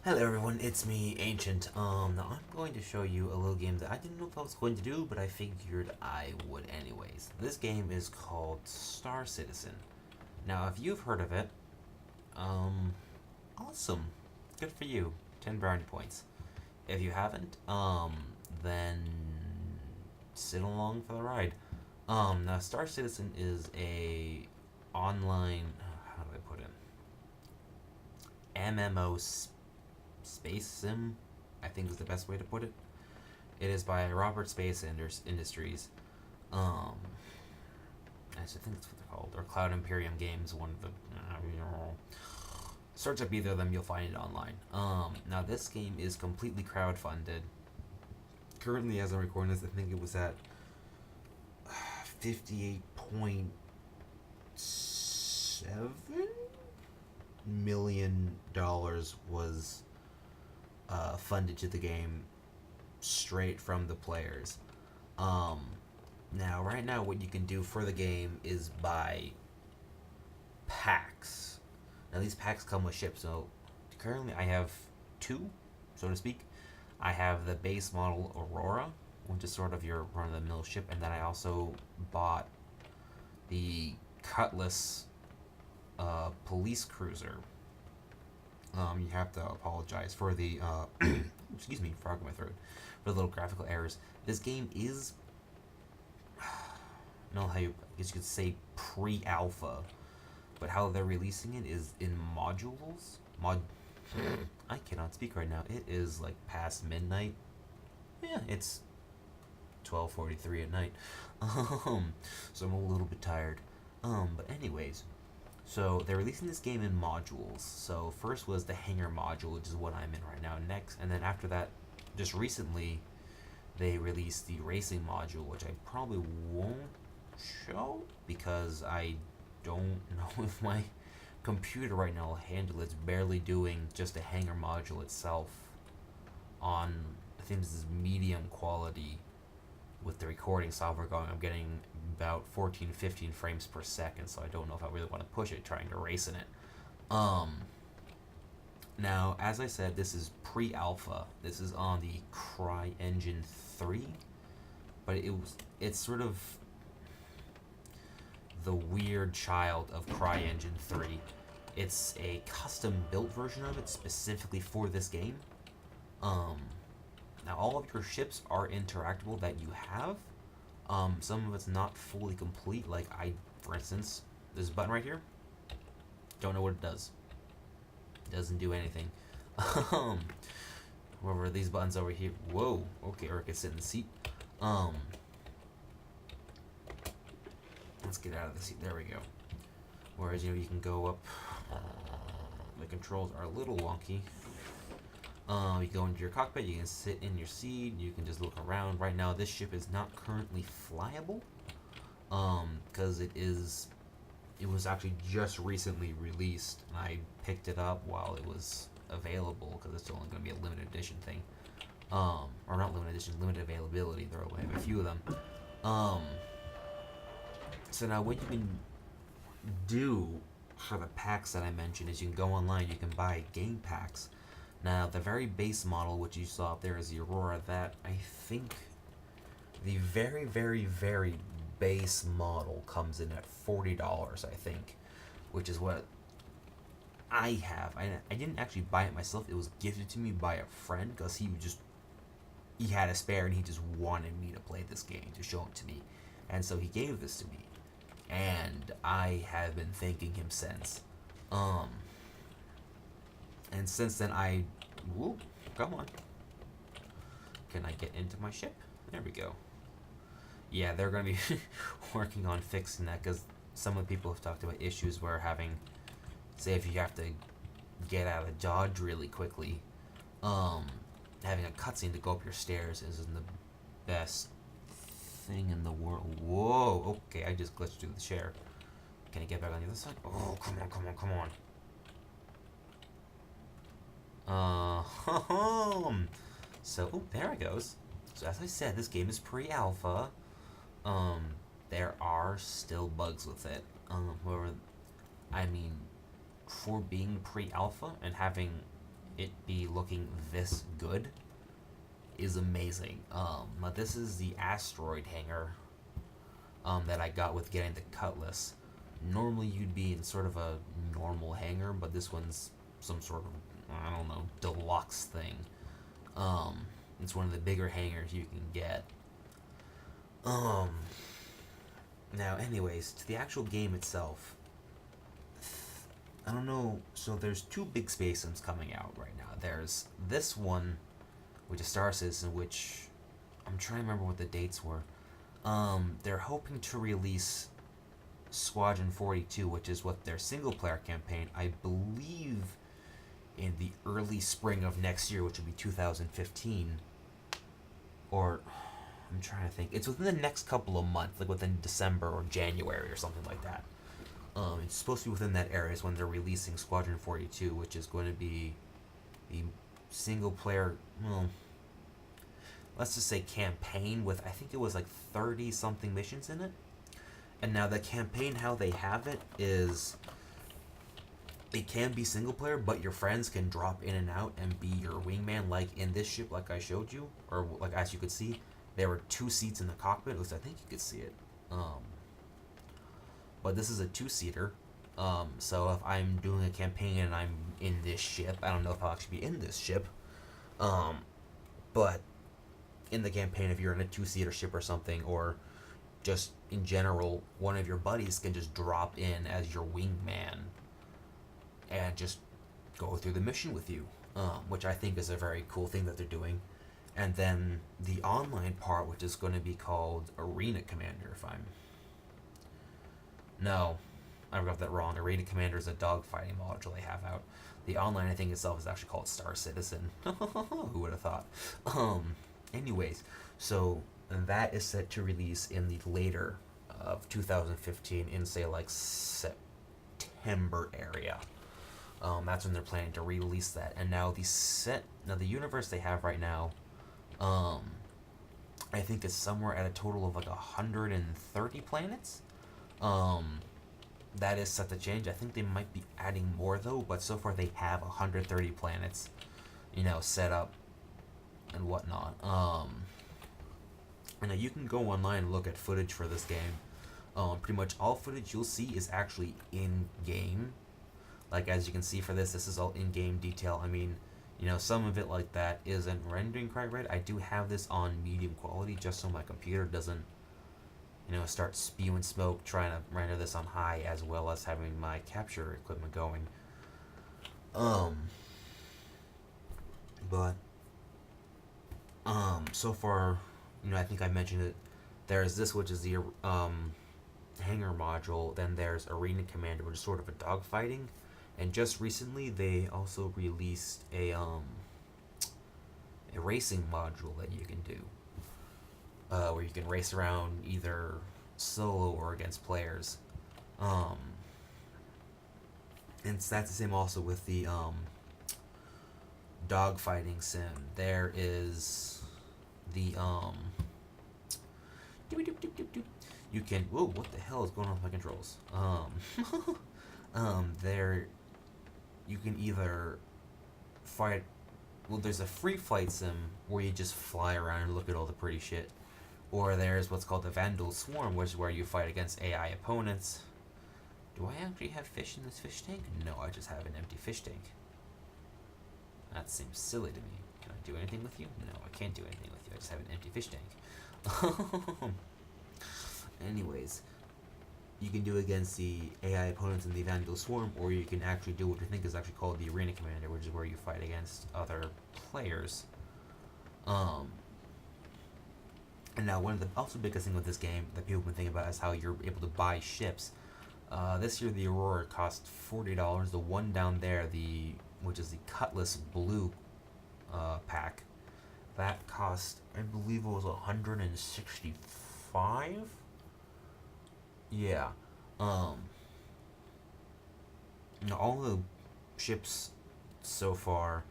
Hello everyone, it's me, Ancient. Now I'm going to show you a little game that I didn't know if I was going to do, but I figured I would anyways. This game is called Star Citizen. Now, if you've heard of it, um, awesome. Good for you. 10 brownie points. If you haven't, then sit along for the ride. Now Star Citizen is a online, how do I put it? MMO space sim, I think is the best way to put it. It is by Robert Space Industries. Um, I think that's what they're called, or Cloud Imperium Games. One of the search up either of them, you'll find it online. Now this game is completely crowdfunded. Currently, as I'm recording this, I think it was at $58.7 million was funded to the game straight from the players. Um, Now, right now, what you can do for the game is buy packs. Now, these packs come with ships. So, currently, I have two, so to speak. I have the base model Aurora, which is sort of your run of the mill ship, and then I also bought the Cutlass police cruiser. You have to apologize for the excuse me, frog in my throat, for the little graphical errors. This game is, I don't know how you, I guess you could say pre-alpha, but how they're releasing it is in modules. I cannot speak right now. It is like past midnight. Yeah, it's 12:43 at night. So I'm a little bit tired. But anyways, so they're releasing this game in modules. So first was the hangar module, which is what I'm in right now. Next, and then after that, just recently, they released the racing module, which I probably won't show because I don't know if my computer right now will handle it. It's barely doing just the hangar module itself on, I think this is medium quality with the recording software going. I'm getting about 14, 15 frames per second, so I don't know if I really want to push it trying to race in it. Now, as I said, this is pre-alpha. This is on the CryEngine 3, but it's sort of the weird child of CryEngine 3. It's a custom-built version of it specifically for this game. Now, all of your ships are interactable that you have. Some of it's not fully complete. Like, for instance, this button right here, don't know what it does. It doesn't do anything. However, these buttons over here, whoa, okay, or I can sit in the seat. Let's get out of the seat. There we go. Whereas, you can go up. The controls are a little wonky. You go into your cockpit, you can sit in your seat, you can just look around. Right now, this ship is not currently flyable, because it was actually just recently released, and I picked it up while it was available, because it's only going to be a limited edition thing. Or not limited edition, limited availability. There will have a few of them. So now what you can do for the packs that I mentioned is you can go online, you can buy game packs. Now, the very base model, which you saw up there, is the Aurora. That, I think, the very, very, very base model comes in at $40, I think, which is what I have. I didn't actually buy it myself. It was gifted to me by a friend because he had a spare and he just wanted me to play this game, to show it to me. And so he gave this to me. And I have been thanking him since. And since then, whoop, come on. Can I get into my ship? There we go. Yeah, they're going to be working on fixing that because some of the people have talked about issues where say if you have to get out of Dodge really quickly, having a cutscene to go up your stairs isn't the best thing in the world. Whoa, okay, I just glitched through the chair. Can I get back on the other side? Oh, come on, come on, come on. So, there it goes. So, as I said, this game is pre-alpha. There are still bugs with it. However, I mean, for being pre-alpha and having it be looking this good is amazing. But this is the asteroid hanger that I got with getting the Cutlass. Normally you'd be in sort of a normal hanger, but this one's some sort of, I don't know, deluxe thing. Um, it's one of the bigger hangers you can get. Um, Now, anyways, to the actual game itself, I don't know. So there's two big space sims coming out right now. There's this one, which is Star Citizen, which I'm trying to remember what the dates were. They're hoping to release Squadron 42, which is what their single player campaign, I believe, in the early spring of next year, which would be 2015. Or, I'm trying to think. It's within the next couple of months, like within December or January or something like that. It's supposed to be within that area is when they're releasing Squadron 42, which is going to be the single player, well, let's just say campaign with, I think it was like 30 something missions in it. And now the campaign, how they have it is it can be single player, but your friends can drop in and out and be your wingman, like in this ship, like I showed you, or like as you could see, there were 2 seats in the cockpit. At least I think you could see it. But this is a 2-seater. So if I'm doing a campaign and I'm in this ship, I don't know if I'll actually be in this ship. But in the campaign, if you're in a 2-seater ship or something, or just in general, one of your buddies can just drop in as your wingman and just go through the mission with you, which I think is a very cool thing that they're doing. And then the online part, which is going to be called Arena Commander, if I'm... No, I got that wrong. Arena Commander is a dogfighting module they have out. The online, I think, itself is actually called Star Citizen. Who would have thought? Anyways, so that is set to release in the later of 2015 in, say, like September area. That's when they're planning to release that. And now the universe they have right now, I think is somewhere at a total of like 130 planets. That is set to change. I think they might be adding more though, but so far they have 130 planets, set up and whatnot. And now you can go online and look at footage for this game. Pretty much all footage you'll see is actually in game. Like as you can see for this is all in game detail. I mean, some of it like that isn't rendering quite right. I do have this on medium quality just so my computer doesn't start spewing smoke trying to render this on high, as well as having my capture equipment going. But so far, I think I mentioned it. There's this, which is the hangar module. Then there's Arena Commander, which is sort of a dogfighting. And just recently, they also released a racing module that you can do. Where you can race around either solo or against players. And that's the same also with the dogfighting sim. There is the you can, whoa, what the hell is going on with my controls? There you can either fight, well, there's a free flight sim where you just fly around and look at all the pretty shit. Or there's what's called the Vandal Swarm, which is where you fight against AI opponents. Do I actually have fish in this fish tank? No, I just have an empty fish tank. That seems silly to me. Can I do anything with you? No, I can't do anything with you. I just have an empty fish tank. Anyways, you can do against the AI opponents in the Vandal Swarm, or you can actually do what I think is actually called the Arena Commander, which is where you fight against other players. And now one of the also biggest thing with this game that people have been thinking about is how you're able to buy ships. This year the Aurora cost $40. The one down there, which is the Cutlass Blue pack, that cost, I believe it was $165. Yeah. All the ships so far,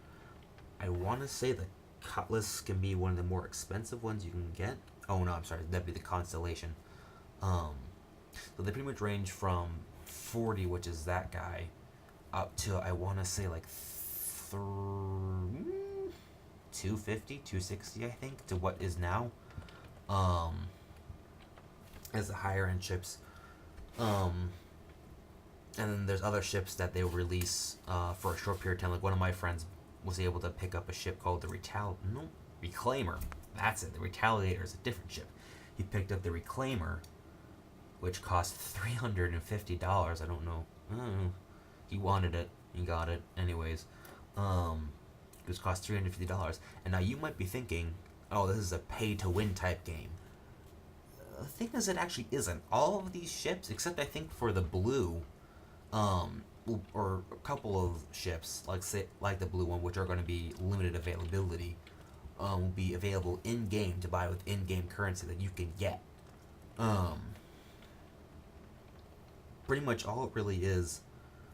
I want to say the Cutlass can be one of the more expensive ones you can get. Oh no, I'm sorry, that'd be the Constellation. So they pretty much range from 40, which is that guy, up to I want to say like 250, 260, I think, to what is now. Um, as the higher end ships. Um, and then there's other ships that they will release for a short period of time. Like one of my friends was able to pick up a ship called the Reclaimer. That's it. The Retaliator is a different ship. He picked up the Reclaimer, which cost $350. I don't know. He wanted it. He got it. Anyways, it was cost $350. And now you might be thinking, oh, this is a pay-to-win type game. The thing is, it actually isn't. All of these ships, except I think for the blue, or a couple of ships, like the blue one, which are going to be limited availability, will be available in game to buy with in-game currency that you can get. Pretty much all it really is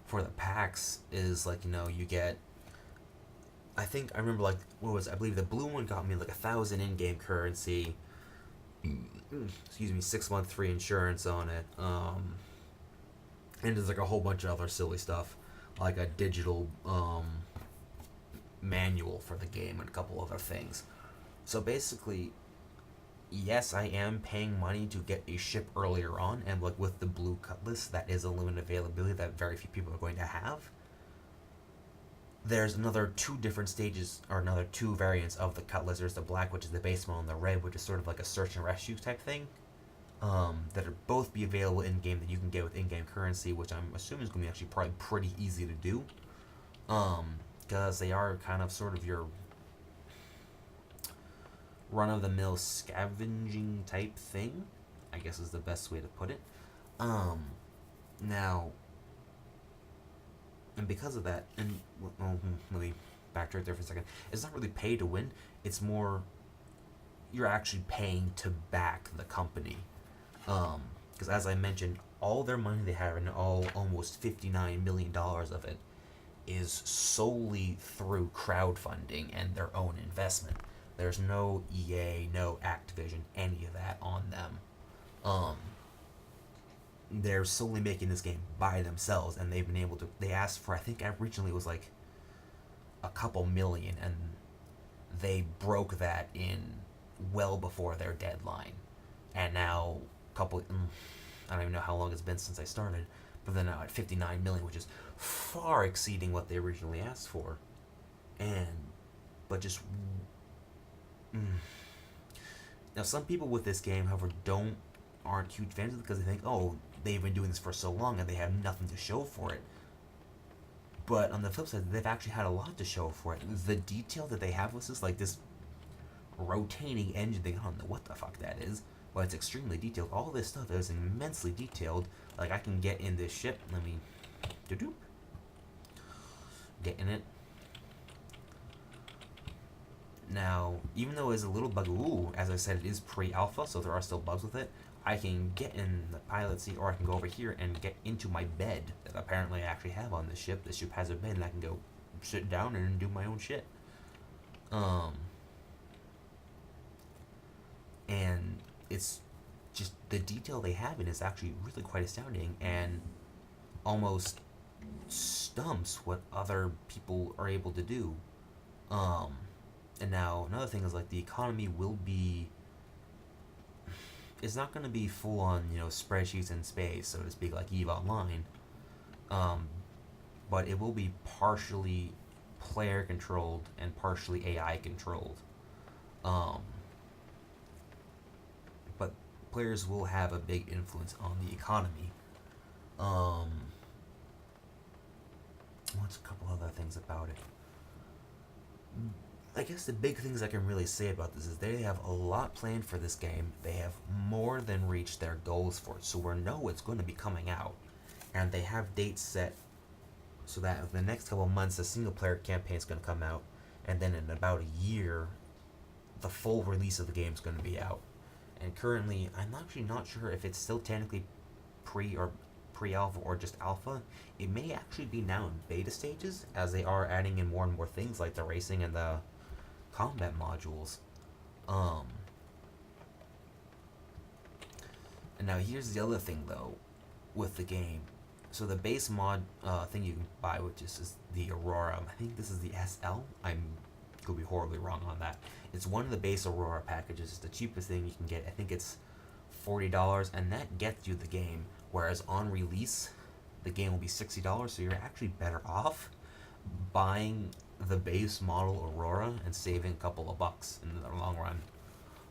for the packs is you get. I think I remember I believe the blue one got me 1,000 in-game currency. Excuse me, 6-month free insurance on it. And there's a whole bunch of other silly stuff, like a digital manual for the game and a couple other things. So basically, yes, I am paying money to get a ship earlier on, and with the blue Cutlass, that is a limited availability that very few people are going to have. There's another two different stages, or another two variants of the Cutlass. There's the black, which is the base model, and the red, which is sort of like a search and rescue type thing. That are both be available in game that you can get with in-game currency, which I'm assuming is going to be actually probably pretty easy to do. Because they are kind of sort of your run-of-the-mill scavenging type thing, I guess is the best way to put it. Now, and because of that, and let me backtrack there for a second. It's not really pay to win. It's more you're actually paying to back the company. Because as I mentioned, all their money they have, and almost $59 million of it, is solely through crowdfunding and their own investment. There's no EA, no Activision, any of that on them. They're solely making this game by themselves, and they've been able to. They asked for, I think originally it was a couple million, and they broke that in well before their deadline. And now, I don't even know how long it's been since I started, but they're now at 59 million, which is far exceeding what they originally asked for. Now some people with this game, however, aren't huge fans of it because they think, oh, they've been doing this for so long and they have nothing to show for it. But on the flip side, they've actually had a lot to show for it. The detail that they have with this rotating engine thing, I don't know what the fuck that is, but it's extremely detailed. All this stuff is immensely detailed. I can get in this ship. Let me get in it. Now, even though it's a little buggy, as I said, it is pre-alpha, so there are still bugs with it. I can get in the pilot seat, or I can go over here and get into my bed that apparently I actually have on this ship. This ship has a bed, and I can go sit down and do my own shit. And it's just the detail they have in it is actually really quite astounding, and almost stumps what other people are able to do. And now another thing is the economy will be. It's not going to be full on spreadsheets in space, so to speak, like EVE Online. But it will be partially player controlled and partially AI controlled. But players will have a big influence on the economy. What's a couple other things about it? I guess the big things I can really say about this is they have a lot planned for this game. They have more than reached their goals for it, so we know it's going to be coming out. And they have dates set so that in the next couple of months, the single-player campaign is going to come out, and then in about a year, the full release of the game is going to be out. And currently, I'm actually not sure if it's still technically pre-alpha or just alpha. It may actually be now in beta stages, as they are adding in more and more things like the racing and the combat modules. And now here's the other thing though with the game. So the base mod thing you can buy, which is the Aurora. I think this is the SL. I'm could be horribly wrong on that. It's one of the base Aurora packages. It's the cheapest thing you can get. I think it's $40, and that gets you the game. Whereas on release, the game will be $60. So you're actually better off buying the base model Aurora and saving a couple of bucks in the long run.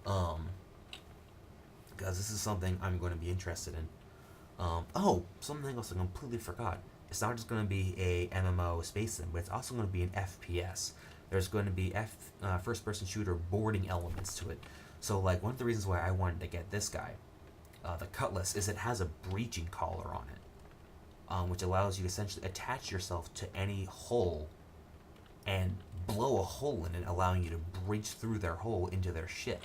Um, because this is something I'm going to be interested in. Oh, something else I completely forgot. It's not just going to be a MMO space sim, but it's also going to be an FPS. There's going to be first-person shooter boarding elements to it. So, like, one of the reasons why I wanted to get this guy, the Cutlass, is it has a breaching collar on it, which allows you to essentially attach yourself to any hull and blow a hole in it, allowing you to breach through their hole into their ship.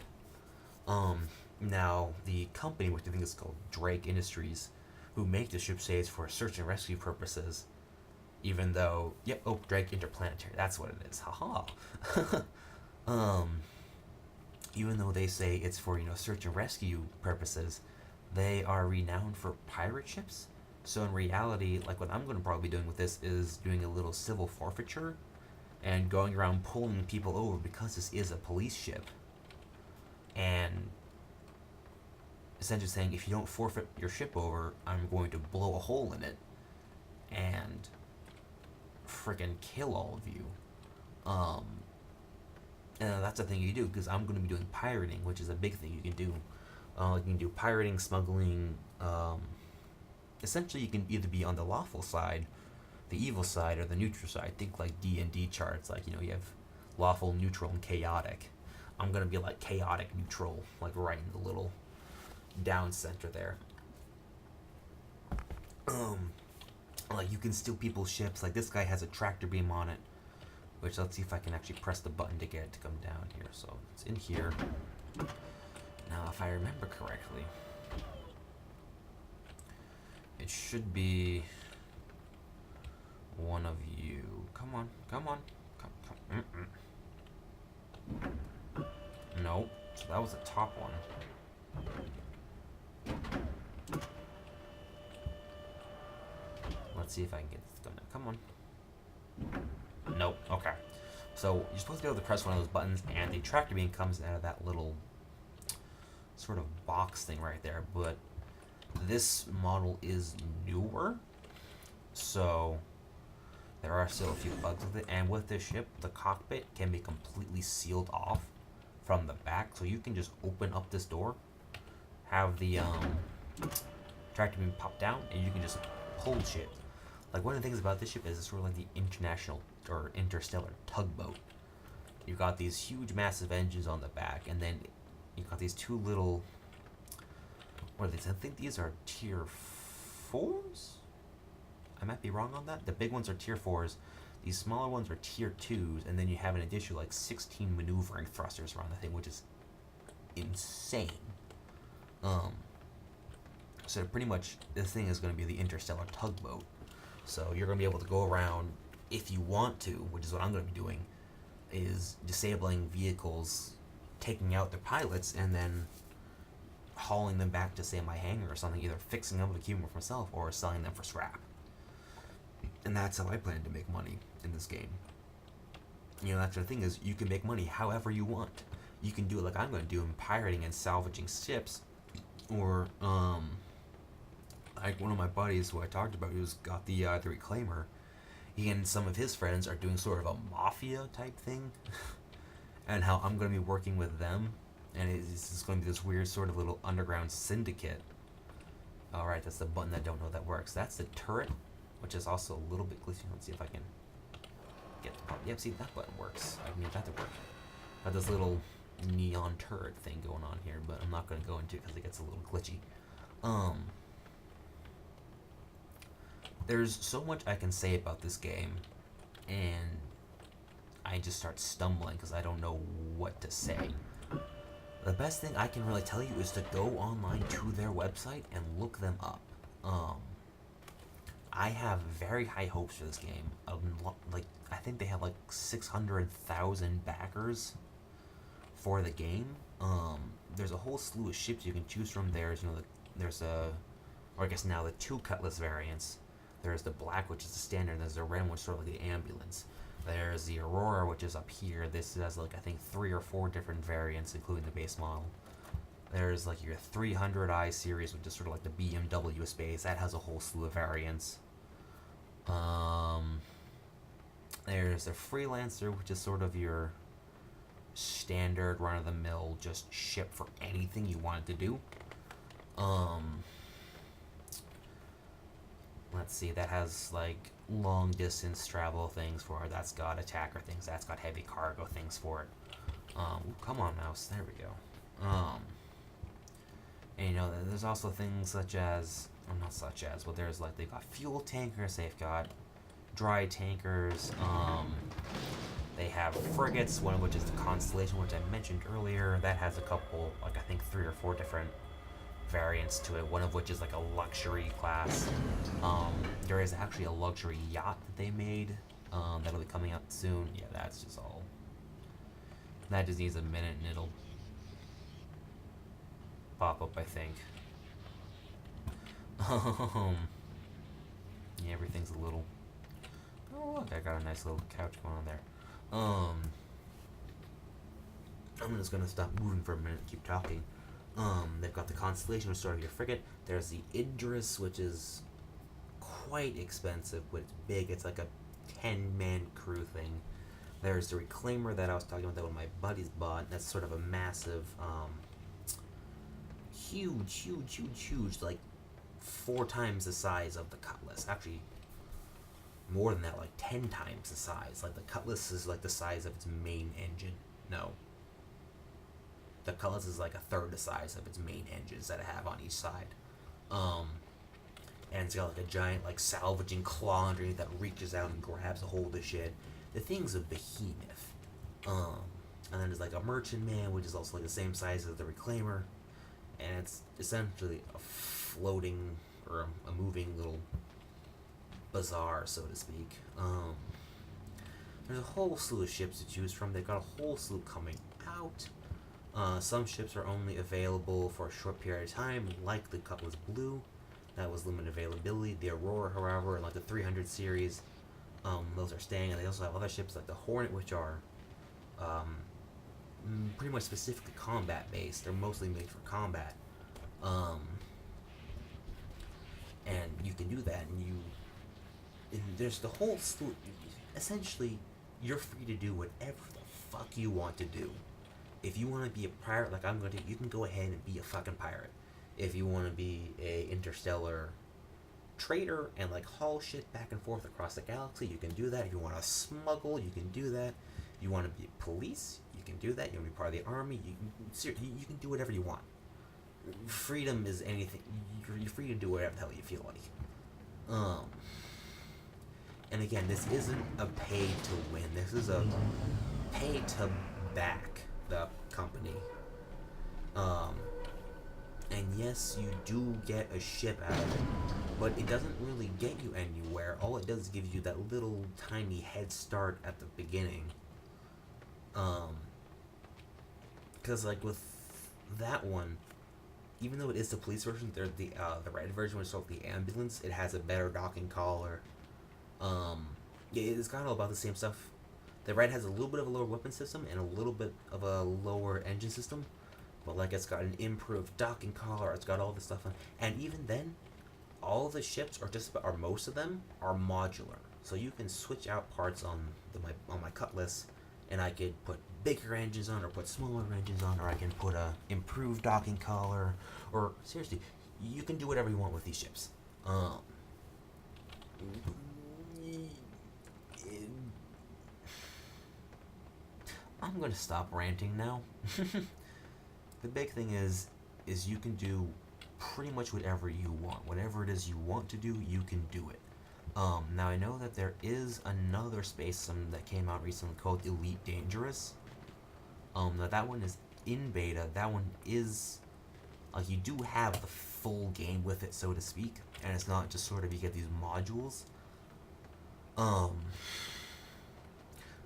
Now, the company, which I think is called Drake Industries, who make the ship, say it's for search and rescue purposes, even though, yep, oh, Drake Interplanetary, that's what it is, haha. Even though they say it's for, search and rescue purposes, they are renowned for pirate ships. So in reality, like what I'm going to probably be doing with this is doing a little civil forfeiture and going around pulling people over because this is a police ship. And essentially saying, if you don't forfeit your ship over, I'm going to blow a hole in it and freaking kill all of you. And that's the thing you do, because I'm going to be doing pirating, which is a big thing you can do. You can do pirating, smuggling. Essentially, you can either be on the lawful side, the evil side, or the neutral side. Think like D&D charts, like, you have lawful, neutral, and chaotic. I'm going to be like chaotic neutral, like right in the little down center there. Like you can steal people's ships. Like this guy has a tractor beam on it, which let's see if I can actually press the button to get it to come down here. So it's in here. Now, if I remember correctly, it should be one of you. Come on, come on, come. Nope. So that was the top one. Let's see if I can get this done. Come on. Nope. Okay. So you're supposed to be able to press one of those buttons, and the tractor beam comes out of that little sort of box thing right there. But this model is newer, so there are still a few bugs with it. And with this ship, the cockpit can be completely sealed off from the back, so you can just open up this door, have the tractor beam pop down, and you can just pull shit. Like one of the things about this ship is it's sort of like the international or interstellar tugboat. You've got these huge, massive engines on the back, and then you've got these two little. What are these? I think these are tier 4s. I might be wrong on that. The big ones are tier 4s. These smaller ones are tier 2s, and then you have an additional like 16 maneuvering thrusters around the thing, which is insane. So pretty much this thing is going to be the interstellar tugboat. So you're going to be able to go around if you want to, which is what I'm going to be doing, is disabling vehicles, taking out their pilots, and then hauling them back to, say, my hangar or something, either fixing them with a keep them for myself or selling them for scrap. And that's how I plan to make money in this game. That's the thing is, you can make money however you want. You can do it like I'm going to do in pirating and salvaging ships, or like one of my buddies who I talked about, who's got the Reclaimer. He and some of his friends are doing sort of a mafia type thing, and how I'm going to be working with them, and it's going to be this weird sort of little underground syndicate. All right, that's the button I don't know that works. That's the turret, which is also a little bit glitchy. Let's see if I can get the button. Yep, see, that button works. I need that to work. Got this little neon turret thing going on here, but I'm not going to go into it because it gets a little glitchy. There's so much I can say about this game, and I just start stumbling because I don't know what to say. The best thing I can really tell you is to go online to their website and look them up. I have very high hopes for this game. I think they have like 600,000 backers for the game. There's a whole slew of ships you can choose from. There's I guess now the two Cutlass variants. There's the black, which is the standard. There's the red, which is sort of like the ambulance. There's the Aurora, which is up here. This has like I think 3 or 4 different variants, including the base model. There's like your 300i series, which is sort of like the BMW space. That has a whole slew of variants. There's the Freelancer, which is sort of your standard run-of-the-mill, just ship for anything you want it to do. Let's see, that has like long distance travel things for it. That's got attacker things. That's got heavy cargo things for it. Come on, mouse. There we go. And you know, there's also things such as, or not such as, but there's like they've got fuel tankers. They've got dry tankers. They have frigates, one of which is the Constellation, which I mentioned earlier. That has a couple, like I think 3 or 4 different variants to it, one of which is like a luxury class. There is actually a luxury yacht that they made that'll be coming out soon. Yeah, that's just all. That just needs a minute and it'll pop up, I think. Yeah, everything's a little... Oh, look, I got a nice little couch going on there. I'm just gonna stop moving for a minute and keep talking. They've got the Constellation, which is sort of your frigate. There's the Idris, which is quite expensive, but it's big. It's like a 10-man crew thing. There's the Reclaimer that I was talking about that one of my buddies bought. That's sort of a massive, huge, like 4 times the size of the Cutlass. Actually, more than that, like 10 times the size. Like the Cutlass is like the size of its main engine. No. The Cutlass is like a third the size of its main engines that I have on each side. And it's got like a giant like salvaging claw underneath that reaches out and grabs a hold of the shit. The thing's a behemoth. And then there's like a Merchantman, which is also like the same size as the Reclaimer. And it's essentially a floating or a moving little bazaar, so to speak. There's a whole slew of ships to choose from. They've got a whole slew coming out. Some ships are only available for a short period of time, like the Cutlass Blue. That was limited availability. The Aurora, however, and like the 300 series, those are staying. And they also have other ships like the Hornet, which are pretty much specifically combat based. They're mostly made for combat. And you can do that, and there's the whole slew. Essentially, you're free to do whatever the fuck you want to do. If you want to be a pirate like I'm going to, you can go ahead and be a fucking pirate. If you want to be a interstellar trader and like haul shit back and forth across the galaxy, you can do that. If you want to smuggle, you can do that. You want to be police, you can do that. You want to be part of the army, you can do whatever you want. Freedom is anything. You're free to do whatever the hell you feel like. And again, this isn't a pay to win. This is a pay to back the company. And yes, you do get a ship out of it, but it doesn't really get you anywhere. All it does is give you that little tiny head start at the beginning. Because like with that one, even though it is the police version, there's the red version, which is called the ambulance. It has a better docking collar. Yeah, it's got all about the same stuff. The red has a little bit of a lower weapon system and a little bit of a lower engine system, but like it's got an improved docking collar. It's got all this stuff on, and even then, all the ships, or just about, or most of them, are modular. So you can switch out parts on my Cutlass, and I could put bigger engines on, or put smaller engines on, or I can put a improved docking collar, or seriously, you can do whatever you want with these ships. I'm gonna stop ranting now. The big thing is you can do pretty much whatever you want. Whatever it is you want to do, you can do it. Now I know that there is another space sim that came out recently called Elite Dangerous. Now that one is in beta. That one is like you do have the full game with it, so to speak, and it's not just sort of you get these modules.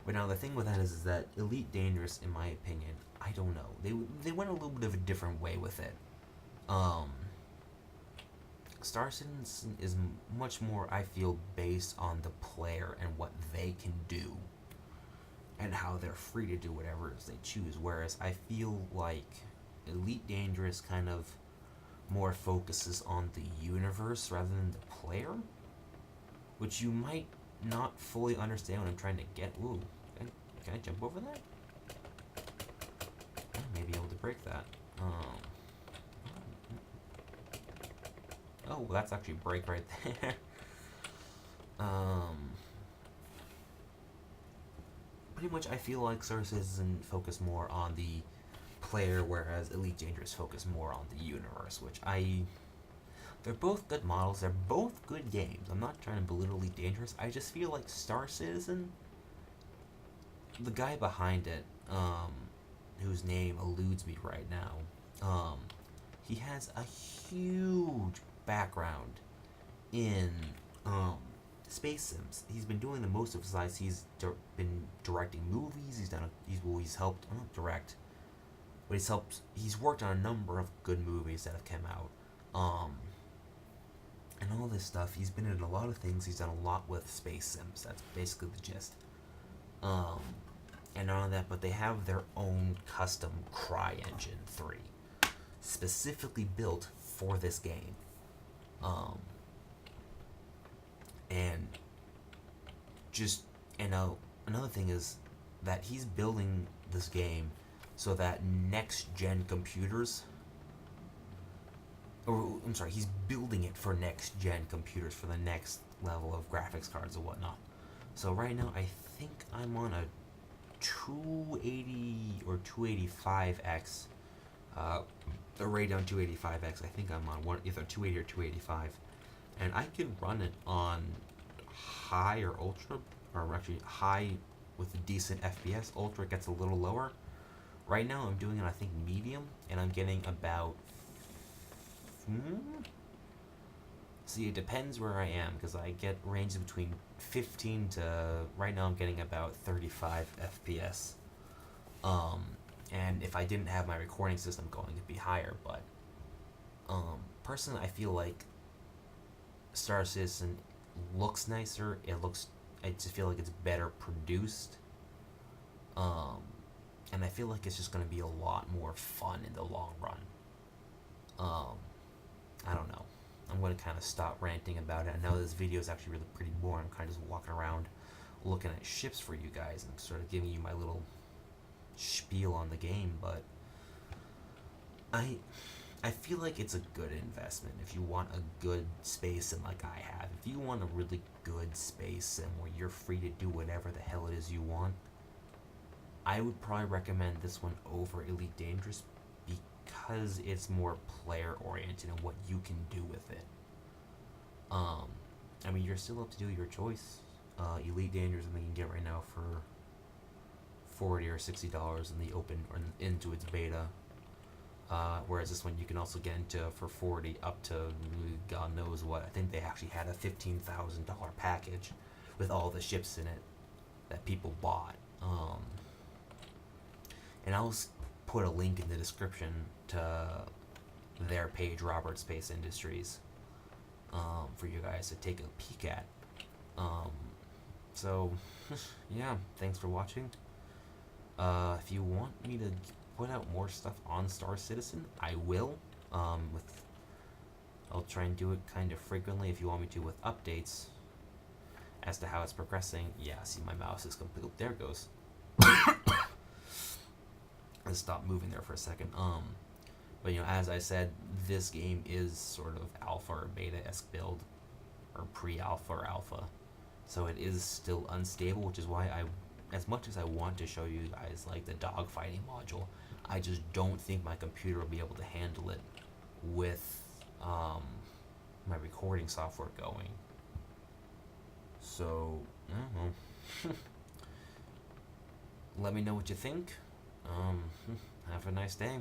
But now the thing with that is that Elite Dangerous, in my opinion, I don't know. They went a little bit of a different way with it. Star Citizen is much more, I feel, based on the player and what they can do, and how they're free to do whatever it is they choose. Whereas I feel like Elite Dangerous kind of more focuses on the universe rather than the player, which you might not fully understand what I'm trying to get. Ooh, can I jump over that? I may be able to break that. Oh, well, that's actually a break right there. Pretty much I feel like Star Citizen focus more on the player, whereas Elite Dangerous focus more on the universe, they're both good models, they're both good games. I'm not trying to belittle Elite Dangerous, I just feel like Star Citizen, the guy behind it, whose name eludes me right now, he has a huge background in space sims. He's been doing the most of his life. He's been directing movies. He's helped not direct, but he's worked on a number of good movies that have come out, and all this stuff. He's been in a lot of things. He's done a lot with space sims. That's basically the gist. And not only that, but they have their own custom CryEngine 3, specifically built for this game. And just, another thing is that he's building this game so that next gen computers, or I'm sorry, he's building it for next gen computers for the next level of graphics cards and whatnot. So right now, I think I'm on a 280 or 285X, the Radeon 285X. I think I'm on one, either 280 or 285, and I can run it on high or ultra, or actually high with a decent FPS. Ultra gets a little lower. Right now, I'm doing it, I think, medium, and I'm getting about. See, it depends where I am, because I get ranges between 15 to, right now I'm getting about 35 FPS. And if I didn't have my recording system going, it'd be higher, but personally, I feel like Star Citizen looks nicer. I just feel like it's better produced. And I feel like it's just going to be a lot more fun in the long run. I don't know. I'm going to kind of stop ranting about it. I know this video is actually really pretty boring. I'm kind of just walking around looking at ships for you guys and sort of giving you my little spiel on the game, but I feel like it's a good investment if you want a good space sim like I have. If you want a really good space sim where you're free to do whatever the hell it is you want, I would probably recommend this one over Elite Dangerous, because it's more player oriented and what you can do with it. I mean, you're still up to do your choice. Elite Dangerous, I think you can get right now for $40 or $60 in the open or into its beta. Whereas this one you can also get into for $40 up to God knows what. I think they actually had a $15,000 package with all the ships in it that people bought. And I'll put a link in the description to their page, Robert Space Industries, for you guys to take a peek at. So, yeah, thanks for watching. If you want me to put out more stuff on Star Citizen, I will. I'll try and do it kind of frequently if you want me to, with updates as to how it's progressing. Yeah, see, my mouse is completely, there it goes. Let's stop moving there for a second. But as I said, this game is sort of alpha or beta-esque build, or pre-alpha or alpha. So it is still unstable, which is why as much as I want to show you guys like the dogfighting module, I just don't think my computer will be able to handle it with my recording software going. So, I don't know. Let me know what you think. Have a nice day.